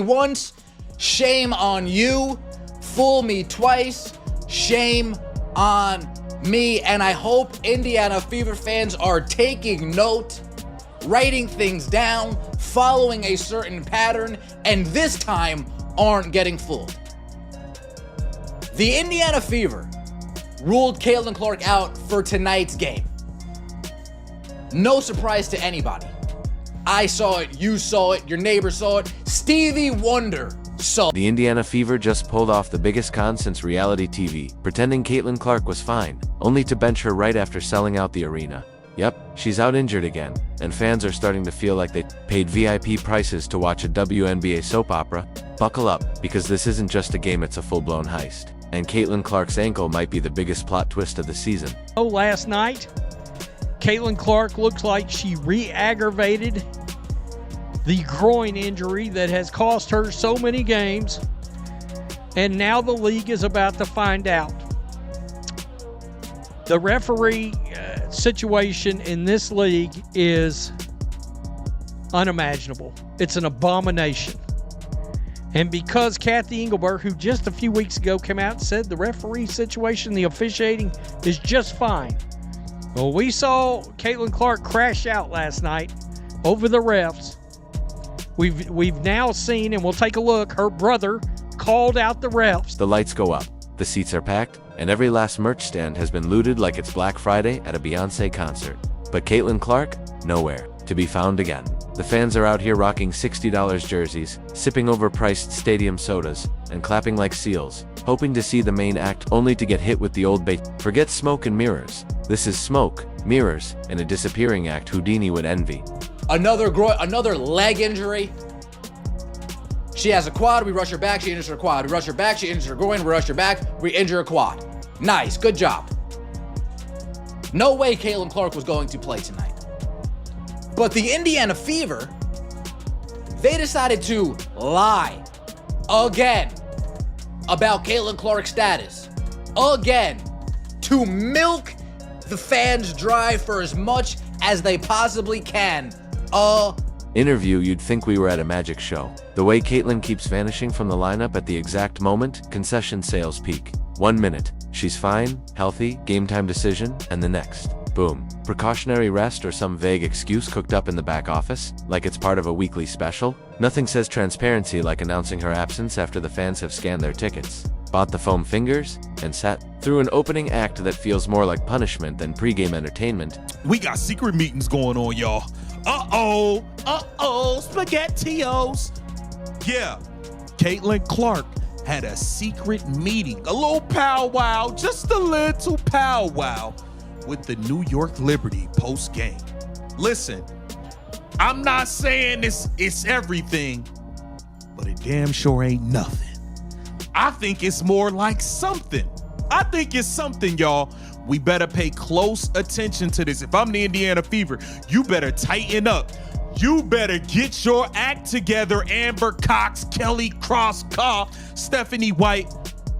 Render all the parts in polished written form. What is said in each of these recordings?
Once, shame on you. Fool me twice, shame on me. And I hope Indiana Fever fans are taking note, writing things down, following a certain pattern, and this time aren't getting fooled. The Indiana Fever ruled Caitlin Clark out for tonight's game. No surprise to anybody. I saw it, you saw it, your neighbor saw it, Stevie Wonder saw it. The Indiana Fever just pulled off the biggest con since reality TV, pretending Caitlin Clark was fine, only to bench her right after selling out the arena. Yep, she's out injured again, and fans are starting to feel like they paid VIP prices to watch a WNBA soap opera. Buckle up, because this isn't just a game, it's a full-blown heist. And Caitlin Clark's ankle might be the biggest plot twist of the season. Last night, Caitlin Clark looks like she re-aggravated the groin injury that has cost her so many games, and now the league is about to find out. The referee situation in this league is unimaginable. It's an abomination. And because Kathy Engelberg, who just a few weeks ago came out and said the referee situation, the officiating is just fine. Well, we saw Caitlin Clark crash out last night over the refs. We've now seen, and we'll take a look, her brother called out the refs. The lights go up, the seats are packed, and every last merch stand has been looted like it's Black Friday at a Beyonce concert. But Caitlin Clark, nowhere to be found again. The fans are out here rocking $60 jerseys, sipping overpriced stadium sodas, and clapping like seals, hoping to see the main act only to get hit with the old bait. Forget smoke and mirrors. This is smoke, mirrors, and a disappearing act Houdini would envy. Another leg injury. She has a quad, we rush her back, she injures her quad. We rush her back, she injures her groin, we rush her back, we injure her quad. Nice, good job. No way Caitlin Clark was going to play tonight. But the Indiana Fever, they decided to lie again about Caitlin Clark's status. Again, to milk the fans dry for as much as they possibly can. Interview, you'd think we were at a magic show. The way Caitlin keeps vanishing from the lineup at the exact moment concession sales peak. 1 minute, she's fine, healthy, game time decision, and the next, boom. Precautionary rest or some vague excuse cooked up in the back office, like it's part of a weekly special. Nothing says transparency like announcing her absence after the fans have scanned their tickets, bought the foam fingers, and sat through an opening act that feels more like punishment than pregame entertainment. We got secret meetings going on, y'all. Uh-oh, SpaghettiOs. Yeah, Caitlin Clark had a secret meeting, a little powwow, just a little powwow with the New York Liberty post-game. Listen, I'm not saying it's everything, but it damn sure ain't nothing. I think it's more like something. I think it's something, y'all. We better pay close attention to this. If I'm the Indiana Fever, you better tighten up. You better get your act together, Amber Cox, Kelly Cross-Carr, Stephanie White.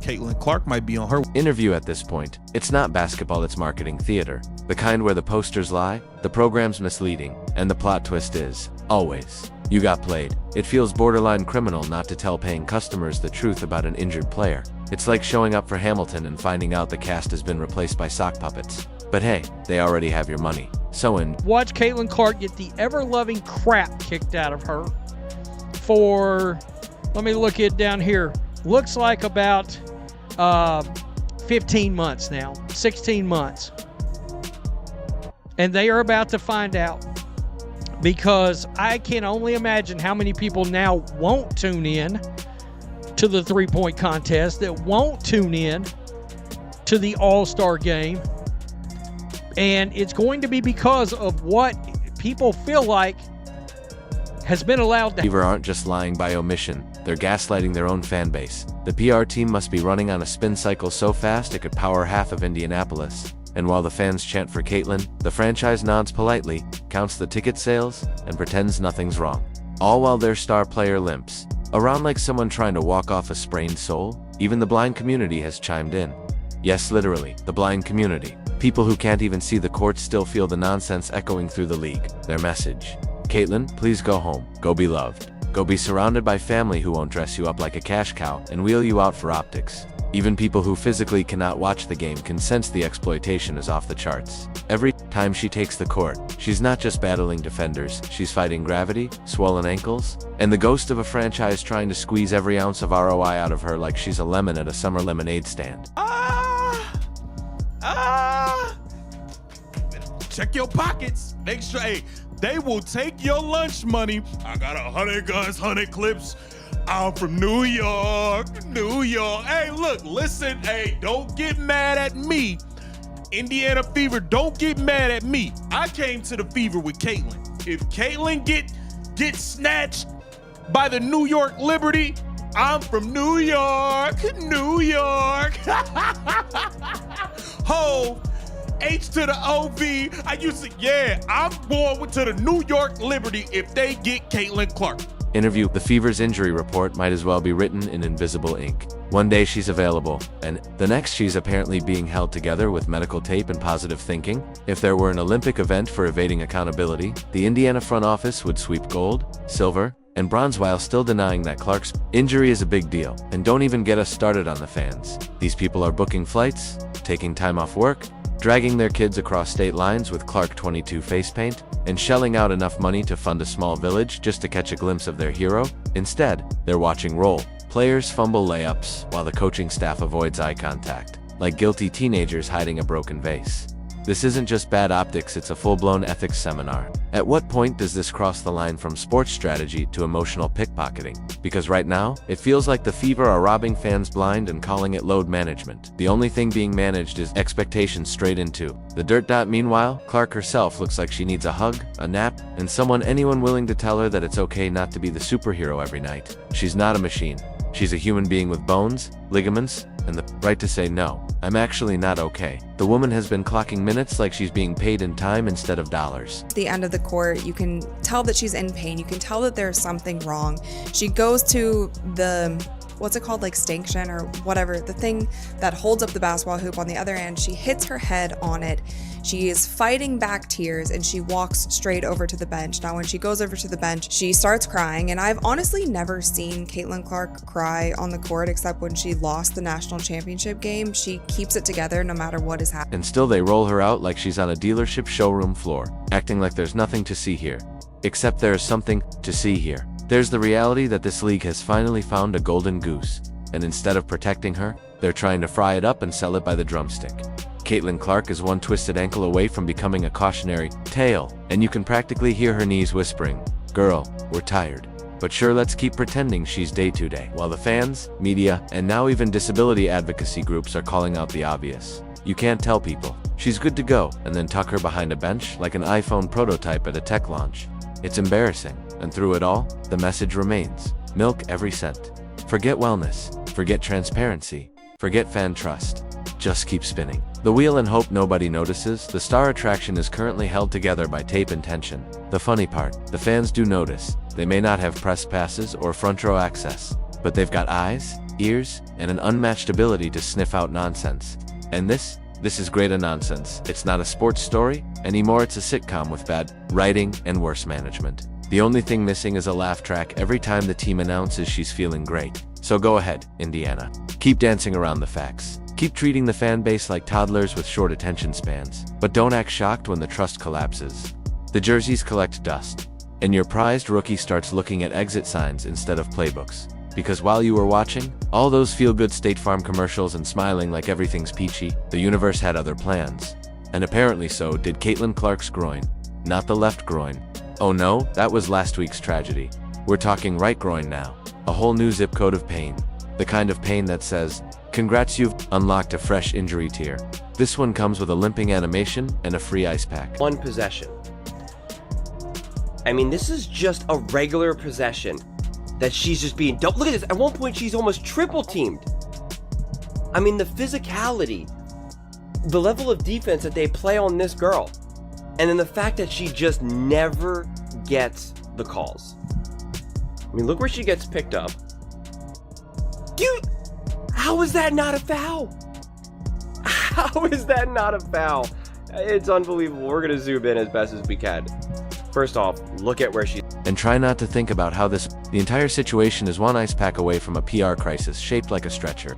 Caitlin Clark might be on her interview at this point. It's not basketball, it's marketing theater. The kind where the posters lie, the program's misleading, and the plot twist is, always, you got played. It feels borderline criminal not to tell paying customers the truth about an injured player. It's like showing up for Hamilton and finding out the cast has been replaced by sock puppets. But hey, they already have your money. So watch Caitlin Clark get the ever-loving crap kicked out of her for, let me look it down here, looks like about 15 months now, 16 months. And they are about to find out, because I can only imagine how many people now won't tune in to the three-point contest, that won't tune in to the All-Star game. And it's going to be because of what people feel like has been allowed to. Fever aren't just lying by omission, they're gaslighting their own fan base. The PR team must be running on a spin cycle so fast it could power half of Indianapolis. And while the fans chant for Caitlin, the franchise nods politely, counts the ticket sales, and pretends nothing's wrong. All while their star player limps around like someone trying to walk off a sprained sole. Even the blind community has chimed in. Yes, literally, the blind community. People who can't even see the court still feel the nonsense echoing through the league. Their message: Caitlin, please go home. Go be loved. Go be surrounded by family who won't dress you up like a cash cow and wheel you out for optics. Even people who physically cannot watch the game can sense the exploitation is off the charts. Every time she takes the court, she's not just battling defenders, she's fighting gravity, swollen ankles, and the ghost of a franchise trying to squeeze every ounce of ROI out of her like she's a lemon at a summer lemonade stand. Check your pockets. Make sure, hey, they will take your lunch money. I got 100 guns, 100 clips. I'm from New York, New York. Hey, look, listen, hey, don't get mad at me. Indiana Fever, don't get mad at me. I came to the Fever with Caitlin. If Caitlin get snatched by the New York Liberty, I'm from New York, New York. Ho, H to the OV. I'm going to the New York Liberty if they get Caitlin Clark. Interview. The Fever's injury report might as well be written in invisible ink. One day she's available, and the next she's apparently being held together with medical tape and positive thinking. If there were an Olympic event for evading accountability, the Indiana front office would sweep gold, silver, and bronze while still denying that Clark's injury is a big deal. And don't even get us started on the fans. These people are booking flights, taking time off work, dragging their kids across state lines with Clark 22 face paint, and shelling out enough money to fund a small village just to catch a glimpse of their hero. Instead, they're watching role players fumble layups while the coaching staff avoids eye contact, like guilty teenagers hiding a broken vase. This isn't just bad optics, it's a full-blown ethics seminar. At what point does this cross the line from sports strategy to emotional pickpocketing? Because right now, it feels like the Fever are robbing fans blind and calling it load management. The only thing being managed is expectations straight into the dirt. Meanwhile, Clark herself looks like she needs a hug, a nap, and anyone willing to tell her that it's okay not to be the superhero every night. She's not a machine. She's a human being with bones, ligaments, and the right to say no. I'm actually not okay. The woman has been clocking minutes like she's being paid in time instead of dollars. At the end of the court, you can tell that she's in pain. You can tell that there's something wrong. She goes to the, what's it called, like stanchion or whatever, the thing that holds up the basketball hoop on the other end. She hits her head on it. She is fighting back tears and she walks straight over to the bench. Now, when she goes over to the bench, she starts crying. And I've honestly never seen Caitlin Clark cry on the court except when she lost the national championship game. She keeps it together no matter what is happening. And still they roll her out like she's on a dealership showroom floor, acting like there's nothing to see here. Except there's something to see here. There's the reality that this league has finally found a golden goose. And instead of protecting her, they're trying to fry it up and sell it by the drumstick. Caitlin Clark is one twisted ankle away from becoming a cautionary tale, and you can practically hear her knees whispering, "Girl, we're tired. But sure, let's keep pretending she's day to day." While the fans, media, and now even disability advocacy groups are calling out the obvious. You can't tell people she's good to go and then tuck her behind a bench like an iPhone prototype at a tech launch. It's embarrassing, and through it all, the message remains: milk every cent. Forget wellness, forget transparency, forget fan trust. Just keep spinning the wheel and hope nobody notices. The star attraction is currently held together by tape and tension. The funny part, the fans do notice. They may not have press passes or front row access, but they've got eyes, ears, and an unmatched ability to sniff out nonsense. And this is greater nonsense. It's not a sports story anymore, it's a sitcom with bad writing and worse management. The only thing missing is a laugh track every time the team announces she's feeling great. So go ahead, Indiana. Keep dancing around the facts. Keep treating the fan base like toddlers with short attention spans. But don't act shocked when the trust collapses. The jerseys collect dust, and your prized rookie starts looking at exit signs instead of playbooks. Because while you were watching all those feel-good State Farm commercials and smiling like everything's peachy, the universe had other plans. And apparently so did Caitlin Clark's groin. Not the left groin. Oh no, that was last week's tragedy. We're talking right groin now. A whole new zip code of pain. The kind of pain that says, "Congrats, you've unlocked a fresh injury tier." This one comes with a limping animation and a free ice pack. One possession. I mean, this is just a regular possession that she's just being Look at this. At one point, she's almost triple teamed. I mean, the physicality, the level of defense that they play on this girl, and then the fact that she just never gets the calls. I mean, look where she gets picked up. How is that not a foul? How is that not a foul? It's unbelievable. We're going to zoom in as best as we can. First off, look at where she... And try not to think about how the entire situation is one ice pack away from a PR crisis shaped like a stretcher.